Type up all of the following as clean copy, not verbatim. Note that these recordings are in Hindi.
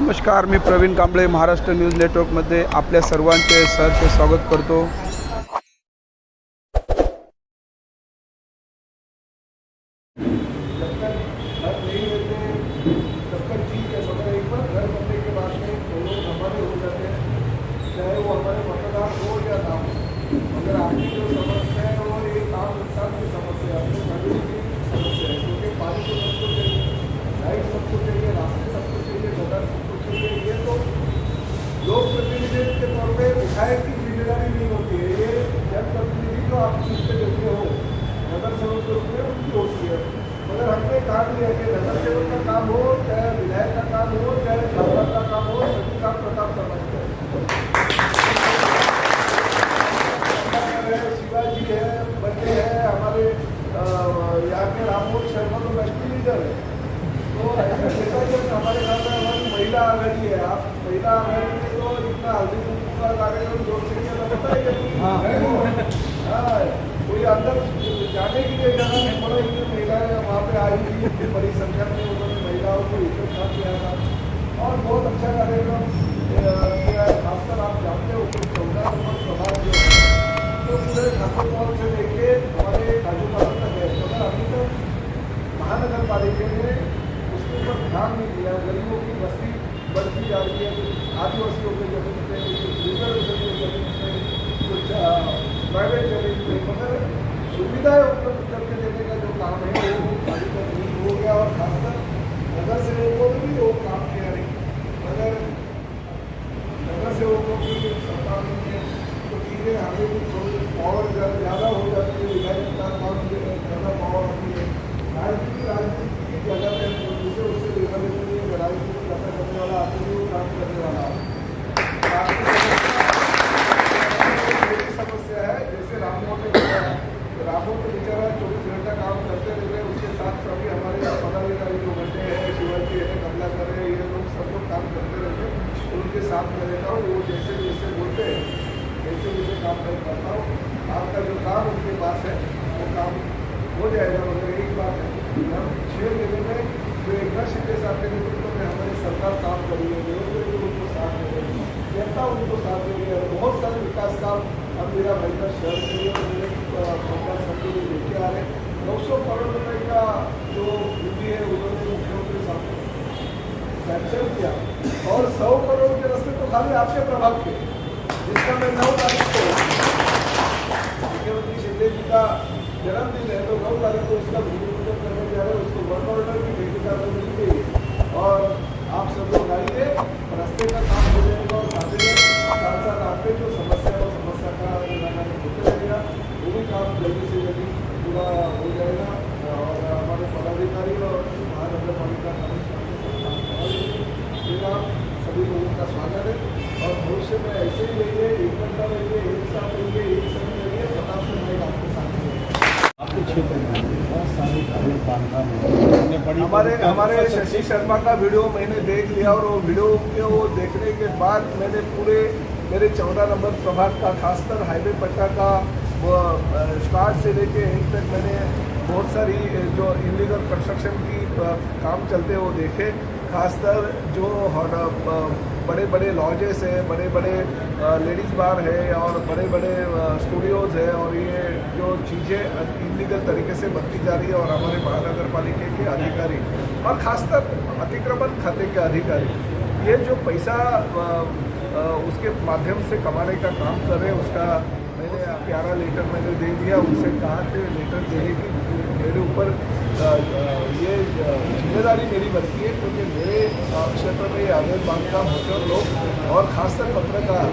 नमस्कार, मी प्रवीण कांबळे महाराष्ट्र न्यूज नेटवर्कमध्ये आपल्या सर्वांचे सहर्ष स्वागत करतो। चाहे वो हमारे मतदार हो या ना हो, मगर आपकी जो समस्या है वो एक आम इंसान की समस्या है, अपने फैमिली की समस्या है। क्योंकि पानी तो सबको चाहिए, लाइट सबको चाहिए, रास्ते सबको चाहिए, गटर सबको चाहिए। ये तो लोक प्रतिनिधि के तौर पर विधायक की जिम्मेदारी नहीं होती है, ये जनप्रतिनिधि जो आप उसके देते हो नगर सेवक के रूप में उनकी होती है। मगर हमने काम लिया कि नगर सेवक का काम हो, चाहे विधायक का काम हो, चाहे सांसद का काम हो, सभी काम प्रताप समझते हैं। शिवाजी है, बच्चे हैं हमारे यहाँ के राममोहन शर्मा तो राष्ट्रीय लीडर है। तो ऐसा देखा जाए हमारे यहाँ में हमारी महिला आघाड़ी है। आप महिला आघाड़ी में तो इतना हल्दी का कार्यक्रम जोड़ से लगता है कोई अंदर जाने के लिए जगह नहीं पड़ा। इतनी महिलाएं वहाँ पे आई थी, इतनी बड़ी संख्या में उन्होंने महिलाओं को इकट्ठा किया था और बहुत अच्छा कार्यक्रम किया है। खासकर आप जानते हो कि 14 नंबर प्रभाग जो है तो पूरे ठाकुर मॉल से लेके हमारे काजूपाड़ा तक है, मगर अभी तक महानगर पालिका ने उसके ऊपर ध्यान नहीं दिया। गरीबों की बस्ती बढ़ती जा रही है, आदिवासियों की जमीन पे, रिजर्वेशन की जमीन पे, कुछ प्राइवेट जमीन पे, मगर सुविधाएं उपलब्ध करके देने का जो काम है वो पालिका नहीं हो गया। और खासकर नगर सेवकों ने भी वो काम किया नहीं, मगर नगर सेवकों की सरकार ने तो चीज़ें आगे भी थोड़ी पावर ज़्यादा हो जाती है, विधायक का काम ज़्यादा पावर होती है। राजनीति की जगह पे दूसरे उससे लेकर लेते हैं, राजनीति करने वाला आदमी वो काम करने वाला समस्या है। जैसे राममोहन ने कहा, राममोहन को बेचारा 24 घंटा काम करते रहते हैं, उसके साथ सभी हमारे पदाधिकारी जो बच्चे हैं, शिवाजी है, कमलाकर है, ये लोग सब लोग काम करते रहते हैं। उनके साथ में रहता हूँ, वो जैसे जैसे बोलते हैं वैसे वैसे काम नहीं करता हूँ। आपका जो काम उनके पास है वो काम हो जाएगा। मगर एक बात है, हम 6 महीने में जो एक नशे के साथ नेतृत्व में हमारी सरकार काम करी है, उनको साथ दे रही है, जनता उनको साथ दे रही है। बहुत सारे विकास काम अब मेरा महिला शहर के लिए मेरे पंचायत समिति में लेके आ रहे हैं। 900 करोड़ रुपये का जो निधि है उन्होंने मुख्यमंत्री साहब को सैंक्शन किया और 100 करोड़ के रास्ते तो खाली आपके प्रभाव के, जिसका मैं 9 तारीख को मुख्यमंत्री शिंदे जी का जन्मदिन है तो 9 तारीख को उसका भूमि पूजन करने जा रहे हैं। उसको वर्क ऑर्डर भी भेजने का मिल गई और आप सब लोग आइए, रास्ते का काम हो जाएगा और साथ साथ आपके जो समस्या है समस्या का निराकरण होते रहेगा। वो भी काम जल्दी से जल्दी पूरा हो जाएगा और हमारे पदाधिकारी और महानगर पालिका सभी लोगों का स्वागत है। और भविष्य में ऐसे ही रहिए, एक घंटा रहिए, एक साथ रहिए, एक समय रहिए, प्रताप से मैं आपके साथ आपके क्षेत्र में बहुत सारे घरेलू बांधकाम हमारे शशि शर्मा का वीडियो मैंने देख लिया और वो वीडियो को देखने के बाद मैंने पूरे मेरे 14 नंबर प्रभाग का खासकर हाईवे पट्टा का स्टार्ट से लेके एंड तक मैंने बहुत सारी जो इलीगल कंस्ट्रक्शन की काम चलते वो देखे। खासकर जो बड़े बड़े लॉजेस है, बड़े बड़े लेडीज़ बार है और बड़े बड़े स्टूडियोज़ है और ये जो चीज़ें इलीगल तरीके से बनती जा रही है और हमारे महानगर पालिका के अधिकारी और ख़ासकर अतिक्रमण खाते के अधिकारी ये जो पैसा उसके माध्यम से कमाने का काम कर रहे हैं, उसका मैंने प्यारा लेटर मैंने दे दिया। उनसे कहा कि लेटर देने की मेरे ऊपर ये जिम्मेदारी मेरी बनती है, क्योंकि मेरे क्षेत्र में ये अवैध बांधकाम होटल लोग और खासकर पत्रकार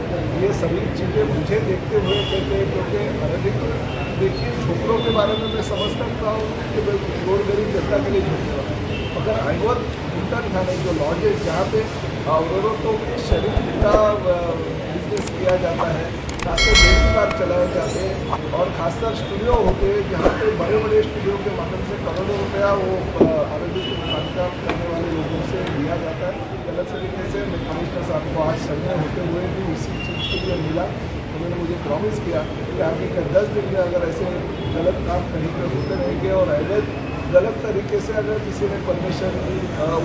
ये सभी चीज़ें मुझे देखते हुए कहते हैं। क्योंकि अनधिकृत देखिए छोकरों के बारे में मैं समझ सकता हूँ कि रोड गरीब जनता के लिए झूठे होते हैं, मगर अनवर इंटर खाने जो लॉजेस जहाँ पे औरतों के शरीर का बिजनेस किया जाता है, खासकर डेली बार चलाए जाते हैं और खासकर स्टूडियो होते हैं जहाँ पे बड़े बड़े स्टूडियो के माध्यम से करोड़ों रुपया वो अवैध बांधकाम करने वाले लोगों से लिया जाता है। गलत तरीके से मैं कमिश्नर साहब को आज संजय होते हुए भी इसी चीज़ के लिए मिला, उन्होंने मुझे प्रॉमिस किया कि आगे का 10 दिन में अगर ऐसे गलत काम कहीं पर होते रहेंगे और अवैध गलत तरीके से अगर किसी ने परमिशन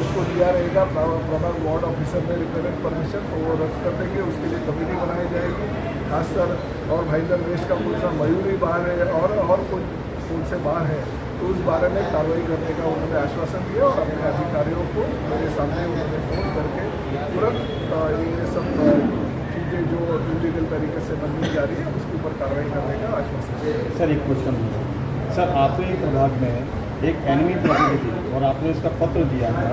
उसको दिया रहेगा प्रभाग वार्ड ऑफिसर ने रिपेरेंट परमिशन तो वो रद्द कर देंगे, उसके लिए कमेटी बनाई जाएगी। खासकर और भाईंदर वेस्ट का कोई सा मयूरी बार है और कोई से बार है तो उस बारे में कार्रवाई करने का उन्होंने आश्वासन दिया और अपने अधिकारियों को मेरे सामने उन्होंने फ़ोन करके तुरंत ये सब चीज़ें जो इलीगल तरीके से बननी जा रही है उसके ऊपर कार्रवाई करने का आश्वासन दिया। सर एक क्वेश्चन है सर, आपके प्रभाग में एक एनिमी प्रॉपर्टी थी और आपने इसका पत्र दिया था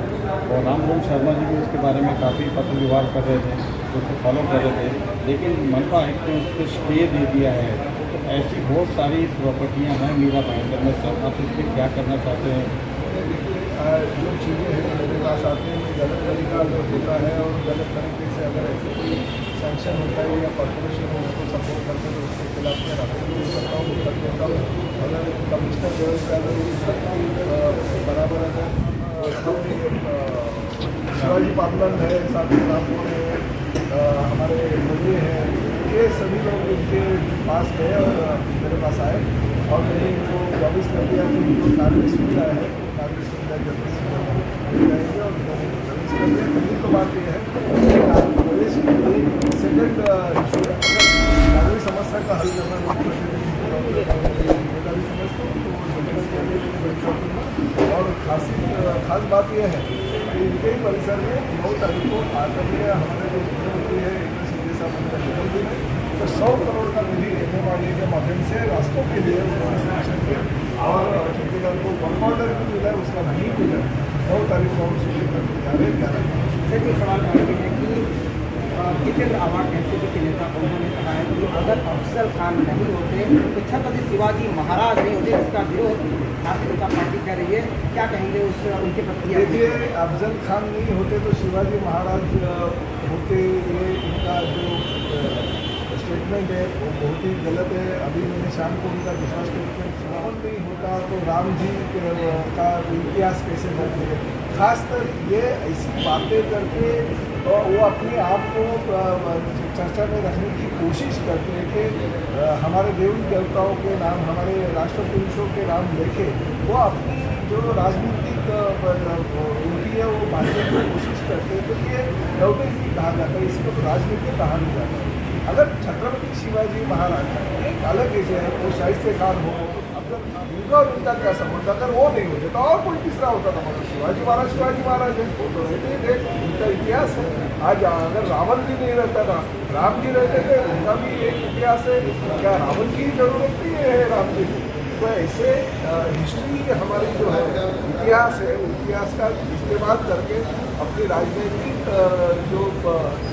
और रामलोक शर्मा जी भी उसके बारे में काफ़ी पत्र व्यवहार कर रहे थे, उसको फॉलो कर रहे थे, लेकिन मनपा आयुक्त ने उस पर स्टे दे दिया है। तो ऐसी बहुत सारी प्रॉपर्टियाँ हैं मीरा भाईंदर में, सर आप इस पर क्या करना चाहते हैं? देखिए जो चीज़ें हैं मेरे पास आते हैं गलत तरीका अगर होता है और गलत तरीके से अगर ऐसे कोई सैंक्शन होता है या कॉर्पोरेशन उसको सपोर्ट करते हैं तो उसके खिलाफ मैं रास्ते में करता हूँ, कर देता हूँ। अगर कमिश्नर व्यवस्था बराबर अगर शिवाजी पाटलन है, साथ ही रामपुर है, हमारे मोदी हैं, ये सभी लोग इनके पास गए और मेरे पास आए और मैंने इनको वापस कर दिया कि इनको नागरिक सुविधा है, नागरिक सुविधा जल्दी से जल्दी मिल जाएगी और मैंने प्रवेश कर दिया। पहली तो बात ये है प्रवेश की सेकेंड इशू है, नागरिक समस्या का हल करना बेकारी समझता हूँ तो और खास बात यह है कि इनके ही परिसर में 9 तारीख को आकर हमारे जो मुख्यमंत्री है सीधे साहब उनका जन्मदिन है तो 100 करोड़ का निधि एमएमआरडीए के माध्यम से रास्तों के लिए और छत्तीसगढ़ को वन ऑर्डर भी मिला है, उसका नहीं मिला 9 तारीख को हम शुरू करके जा रहे हैं। 11 सर ये सवाल करेंगे है कि जितेंद्र आवाड एनसीपी के नेता उन्होंने कहा है कि अगर अफजल खान नहीं होते तो छत्रपति शिवाजी महाराज नहीं होते, इसका विरोध भारतीय जनता पार्टी कर रही है, क्या कहेंगे उस उनके प्रति? देखिए अफजल खान नहीं होते तो शिवाजी महाराज होते, ये इनका जो स्टेटमेंट है वो बहुत ही गलत है। अभी मैंने शाम को उनका दूसरा स्टेटमेंट सुना, नहीं होता तो राम जी का इतिहास कैसे बनते, खासकर ये ऐसी बातें करके और वो अपने आप को चर्चा में रखने की कोशिश करते हैं कि हमारे देवी देवताओं के नाम, हमारे राष्ट्र पुरुषों के नाम लेके वो अपनी जो राजनीतिक उनकी है वो बांटने की कोशिश करते हैं। तो ये लौटेगी कहा जाता है, इसको तो राजनीति कहा नहीं जाता है। अगर छत्रपति शिवाजी महाराज एक अलग एज है, वो शाहिस्ते खान हो, उनका और उनका क्या संबंध? अगर वो नहीं होते तो और कोई तीसरा होता था, मतलब शिवाजी महाराज है, वो तो रहते ही थे, उनका इतिहास है। आज अगर रावण भी नहीं रहता था, राम जी रहते थे, उनका भी एक इतिहास है, क्या रावण की जरूरत नहीं है राम जी की? तो ऐसे हिस्ट्री हमारी जो है इतिहास है, इतिहास का इस्तेमाल करके अपनी राजनीतिक जो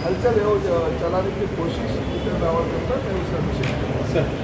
हलचल है वो चलाने की कोशिश जितेंद्र आवाड करता है, मैं उसका विषय सर